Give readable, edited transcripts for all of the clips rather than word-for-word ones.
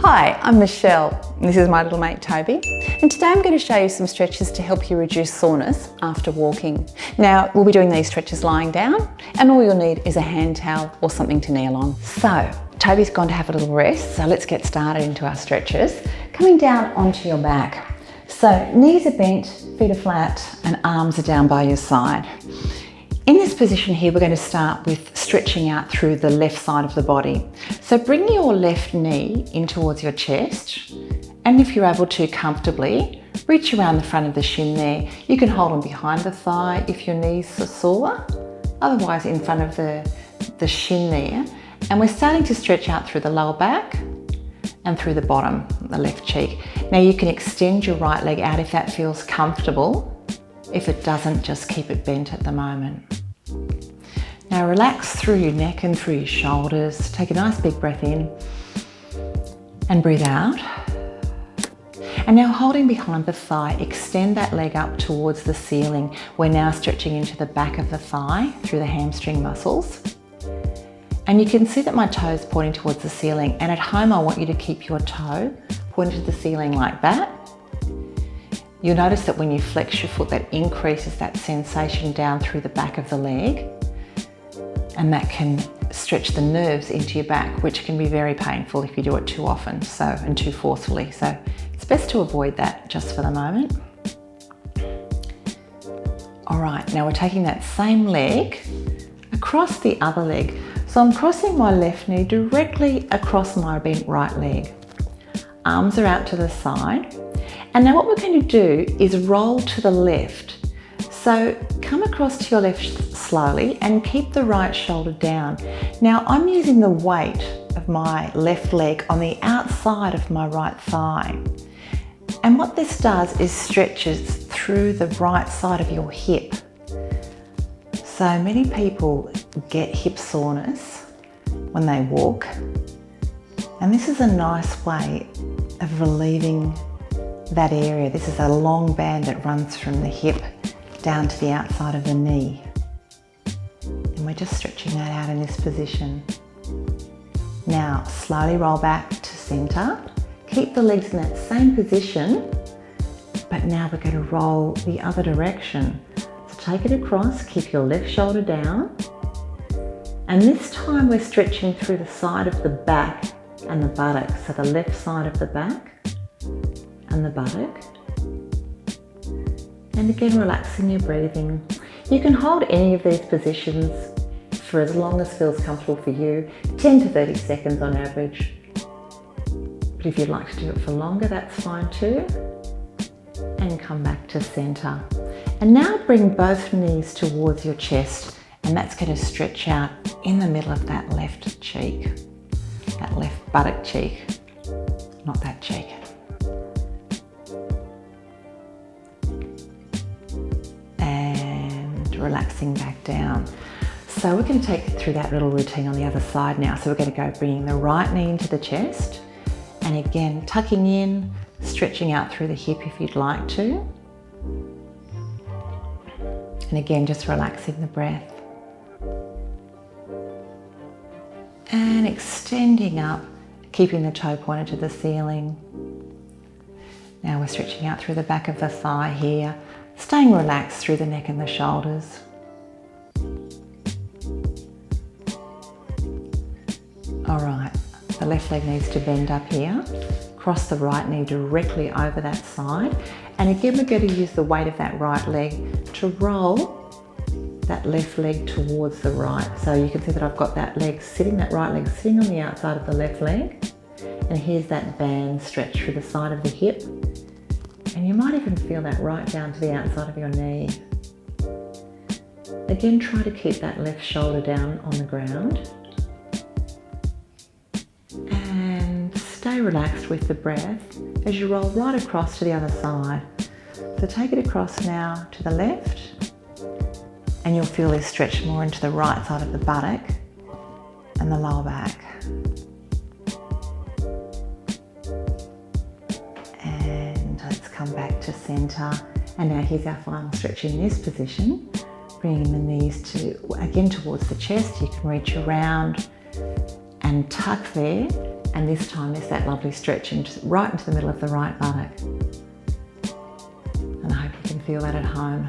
Hi, I'm Michelle. This is my little mate Toby, and today I'm going to show you some stretches to help you reduce soreness after walking. Now, we'll be doing these stretches lying down, and all you'll need is a hand towel or something to kneel on. So, Toby's gone to have a little rest, so let's get started into our stretches. Coming down onto your back. So, knees are bent, feet are flat, and arms are down by your side. In this position here, we're going to start with stretching out through the left side of the body. So bring your left knee in towards your chest, and if you're able to comfortably, reach around the front of the shin there. You can hold on behind the thigh if your knees are sore, otherwise in front of the shin there. And we're starting to stretch out through the lower back and through the bottom, the left cheek. Now you can extend your right leg out if that feels comfortable. If it doesn't, just keep it bent at the moment. Now relax through your neck and through your shoulders. Take a nice big breath in and breathe out. And now holding behind the thigh, extend that leg up towards the ceiling. We're now stretching into the back of the thigh through the hamstring muscles. And you can see that my toe is pointing towards the ceiling, and at home I want you to keep your toe pointed to the ceiling like that. You'll notice that when you flex your foot, that increases that sensation down through the back of the leg, and that can stretch the nerves into your back, which can be very painful if you do it too often and too forcefully. So it's best to avoid that just for the moment. All right, now we're taking that same leg across the other leg. So I'm crossing my left knee directly across my bent right leg. Arms are out to the side. And now what we're going to do is roll to the left. So come across to your left slowly and keep the right shoulder down. Now I'm using the weight of my left leg on the outside of my right thigh. And what this does is stretches through the right side of your hip. So many people get hip soreness when they walk. And this is a nice way of relieving that area. This is a long band that runs from the hip down to the outside of the knee. And we're just stretching that out in this position. Now, slowly roll back to center. Keep the legs in that same position, but now we're going to roll the other direction. So take it across, keep your left shoulder down. And this time we're stretching through the side of the back and the buttocks. So the left side of the back and the buttock. And again, relaxing your breathing. You can hold any of these positions for as long as feels comfortable for you, 10 to 30 seconds on average. But if you'd like to do it for longer, that's fine too. And come back to center. And now bring both knees towards your chest, and that's going to stretch out in the middle of that left cheek, that left buttock cheek, not that cheek. Relaxing back down. So we're going to take it through that little routine on the other side now. So we're going to go bringing the right knee into the chest, and again tucking in, stretching out through the hip if you'd like to. And again, just relaxing the breath. And extending up, keeping the toe pointed to the ceiling. Now we're stretching out through the back of the thigh here, staying relaxed through the neck and the shoulders. All right, the left leg needs to bend up here. Cross the right knee directly over that side. And again, we're going to use the weight of that right leg to roll that left leg towards the right. So you can see that I've got that leg sitting, that right leg sitting on the outside of the left leg. And here's that band stretch through the side of the hip. And you might even feel that right down to the outside of your knee. Again, try to keep that left shoulder down on the ground. And stay relaxed with the breath as you roll right across to the other side. So take it across now to the left, and you'll feel this stretch more into the right side of the buttock and the lower back. Come back to center, and now here's our final stretch in this position, bringing the knees again towards the chest. You can reach around and tuck there, And this time there's that lovely stretch right into the middle of the right buttock. And I hope you can feel that at home.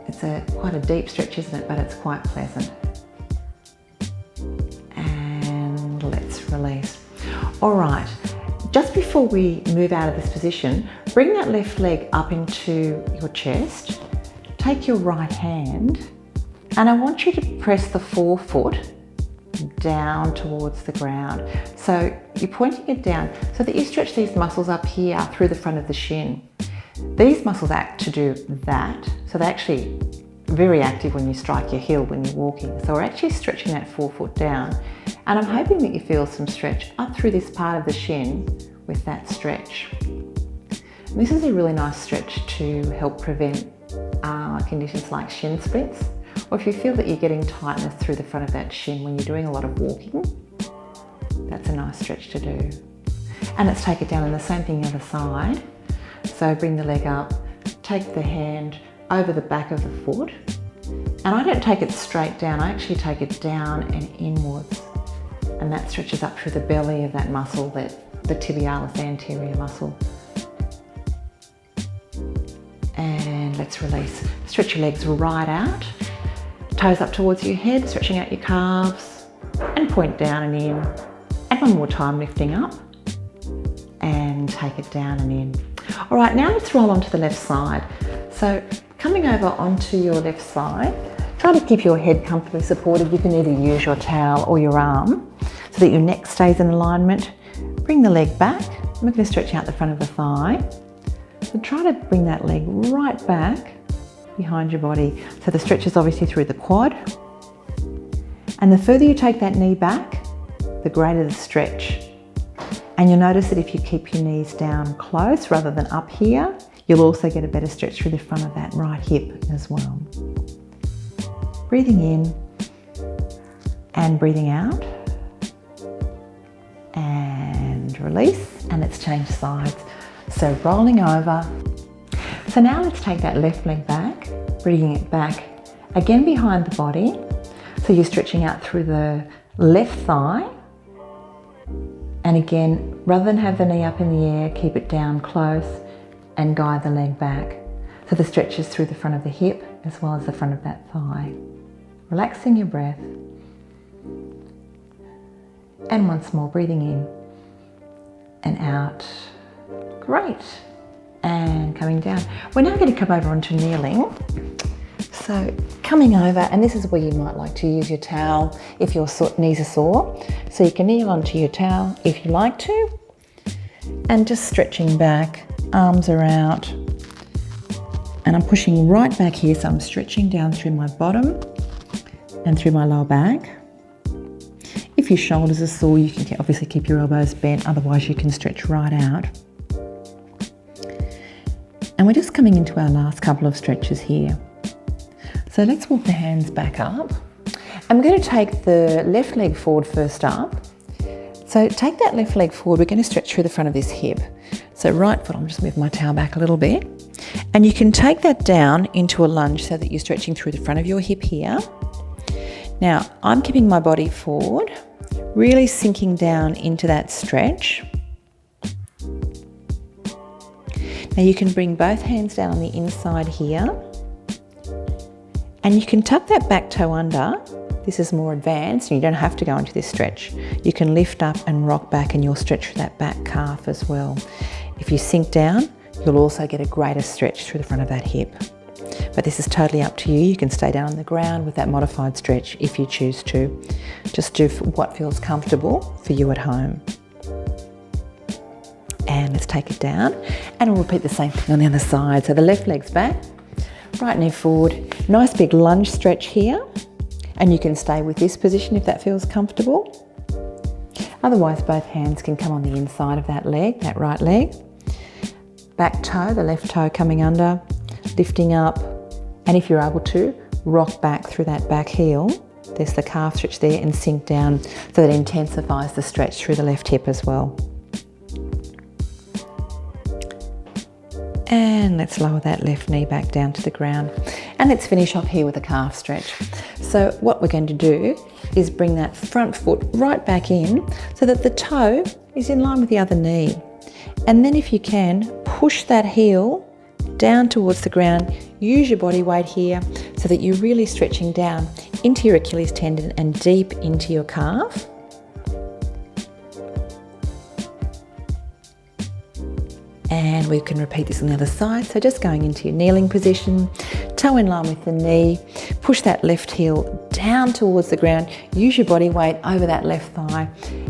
It's quite a deep stretch, isn't it? But it's quite pleasant. And let's release. All right, just before we move out of this position, bring that left leg up into your chest. Take your right hand, and I want you to press the forefoot down towards the ground. So you're pointing it down so that you stretch these muscles up here through the front of the shin. These muscles act to do that. So they're actually very active when you strike your heel when you're walking. So we're actually stretching that forefoot down. And I'm hoping that you feel some stretch up through this part of the shin with that stretch. And this is a really nice stretch to help prevent conditions like shin splints. Or if you feel that you're getting tightness through the front of that shin when you're doing a lot of walking, that's a nice stretch to do. And let's take it down, and the same thing the other side. So bring the leg up, take the hand over the back of the foot. And I don't take it straight down, I actually take it down and inwards. And that stretches up through the belly of that muscle, the tibialis anterior muscle. And let's release. Stretch your legs right out. Toes up towards your head, stretching out your calves, and point down and in. And one more time, lifting up, and take it down and in. All right, now let's roll onto the left side. So coming over onto your left side, try to keep your head comfortably supported. You can either use your towel or your arm so that your neck stays in alignment. Bring the leg back. I'm going to stretch out the front of the thigh. So try to bring that leg right back behind your body. So the stretch is obviously through the quad. And the further you take that knee back, the greater the stretch. And you'll notice that if you keep your knees down close rather than up here, you'll also get a better stretch through the front of that right hip as well. Breathing in and breathing out. And release, and let's change sides. So rolling over. So now let's take that left leg back, bringing it back again behind the body. So you're stretching out through the left thigh. And again, rather than have the knee up in the air, keep it down close and guide the leg back. So the stretch is through the front of the hip as well as the front of that thigh. Relaxing your breath. And once more, breathing in and out. Great. And coming down. We're now going to come over onto kneeling. So coming over, and this is where you might like to use your towel if your knees are sore. So you can kneel onto your towel if you like to. And just stretching back, arms are out. And I'm pushing right back here, so I'm stretching down through my bottom and through my lower back. If your shoulders are sore, you can obviously keep your elbows bent, otherwise you can stretch right out. And we're just coming into our last couple of stretches here. So let's walk the hands back up. I'm going to take the left leg forward first up. So take that left leg forward, we're going to stretch through the front of this hip. So right foot, I'm just moving my towel back a little bit. And you can take that down into a lunge so that you're stretching through the front of your hip here. Now, I'm keeping my body forward, really sinking down into that stretch. Now you can bring both hands down on the inside here. And you can tuck that back toe under. This is more advanced and you don't have to go into this stretch. You can lift up and rock back and you'll stretch that back calf as well. If you sink down, you'll also get a greater stretch through the front of that hip. But this is totally up to you. You can stay down on the ground with that modified stretch if you choose to. Just do what feels comfortable for you at home. And let's take it down. And we'll repeat the same thing on the other side. So the left leg's back, right knee forward. Nice big lunge stretch here. And you can stay with this position if that feels comfortable. Otherwise, both hands can come on the inside of that leg, that right leg. Back toe, the left toe coming under, lifting up. And if you're able to, rock back through that back heel. There's the calf stretch there, and sink down so that it intensifies the stretch through the left hip as well. And let's lower that left knee back down to the ground. And let's finish off here with a calf stretch. So what we're going to do is bring that front foot right back in so that the toe is in line with the other knee. And then if you can, push that heel down towards the ground. Use your body weight here so that you're really stretching down into your Achilles tendon and deep into your calf. And we can repeat this on the other side. So just going into your kneeling position, toe in line with the knee, push that left heel down towards the ground, use your body weight over that left thigh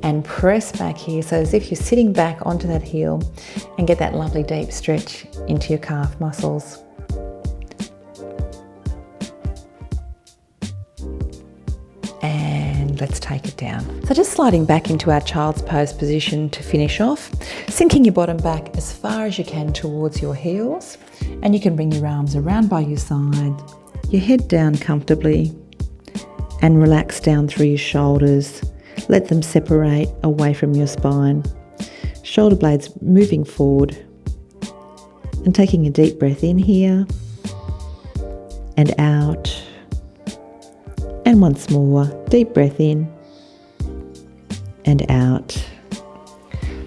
and press back here. So as if you're sitting back onto that heel and get that lovely deep stretch into your calf muscles. And let's take it down. So just sliding back into our child's pose position to finish off, sinking your bottom back as far as you can towards your heels, and you can bring your arms around by your side, your head down comfortably, and relax down through your shoulders. Let them separate away from your spine. Shoulder blades moving forward, and taking a deep breath in here and out. And once more, deep breath in and out.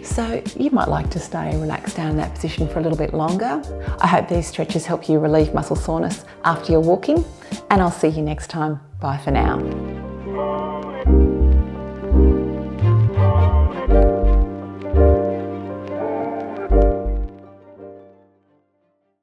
So you might like to stay relaxed down in that position for a little bit longer. I hope these stretches help you relieve muscle soreness after you're walking, and I'll see you next time. Bye for now.